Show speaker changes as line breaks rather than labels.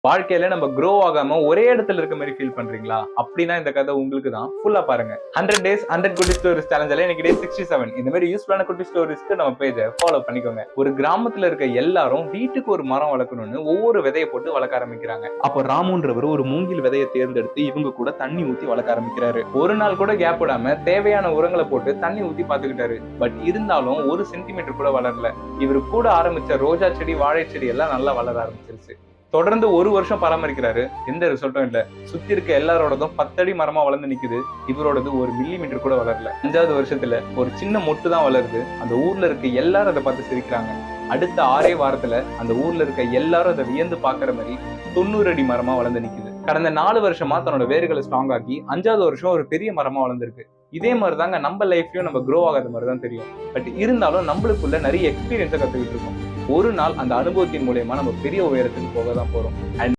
வாழ்க்கையில நம்ம க்ரோ ஆகாம ஒரே இடத்துல இருக்க மாதிரி ஃபீல் பண்றீங்களா? அப்படின்னா இந்த கதை உங்களுக்கு தான். ஃபுல்லா பாருங்க. 100 days 100 குட்டி ஸ்டோரிஸ் சேலஞ்சில இன்னைக்கு டே 67. இந்த மாதிரி யூஸ்ஃபுல்லான குட்டி ஸ்டோரிஸ்க்கு நம்ம பேஜை ஃபாலோ பண்ணிக்கோங்க. ஒரு கிராமத்துல இருக்க எல்லாரும் வீட்டுக்கு ஒரு மரம் வளர்க்கணும்னு ஒவ்வொரு விதையை போட்டு வளர்க்க ஆரம்பிக்கிறாங்க. அப்போ ராமுன்றவர் ஒரு மூங்கில் விதையை தேர்ந்தெடுத்து இவங்க கூட தண்ணி ஊத்தி வளர்க்க ஆரம்பிக்கிறாரு. ஒரு நாள் கூட கேப் விடாம தேவையான உரங்களை போட்டு தண்ணி ஊத்தி பாத்துக்கிட்டாரு. பட் இருந்தாலும் 1 சென்டிமீட்டர் கூட வளரல. இவரு கூட ஆரம்பிச்ச ரோஜா செடி, வாழை செடி எல்லாம் நல்லா வளர ஆரம்பிச்சிருச்சு. தொடர்ந்து 1 வருஷம் பராமரிக்கிறாரு. எந்த ரிசல்ட்டும் இல்ல. சுத்தி இருக்க எல்லாரோடதும் 10 அடி மரமா வளர்ந்து நிக்குது. இவரோடது 1 மில்லிமீட்டர் கூட வளரல. 5வது வருஷத்துல ஒரு சின்ன மொட்டு தான் வளருது. அந்த ஊர்ல இருக்க எல்லாரும் அதை பார்த்து சிரிக்கிறாங்க. அடுத்த 6 வாரத்துல அந்த ஊர்ல இருக்க எல்லாரும் அதை வியந்து பாக்குற மாதிரி 90 அடி மரமா வளர்ந்து நிக்குது. கடந்த 4 வருஷமா தன்னோட வேர்களை ஸ்ட்ராங் ஆக்கி 5வது வருஷம் ஒரு பெரிய மரமா வளர்ந்துருக்கு. இதே மாதிரிதாங்க நம்ம லைஃப்லயும் நம்ம க்ரோ ஆகாத மாதிரிதான் தெரியும். பட் இருந்தாலும் நம்மளுக்குள்ள நிறைய எக்ஸ்பீரியன்ஸை கத்துக்கிட்டு இருக்கோம். ஒரு நாள் அந்த அனுபவத்தின் மூலயமா நம்ம பெரிய உயரத்துக்கு போக தான் போறோம்.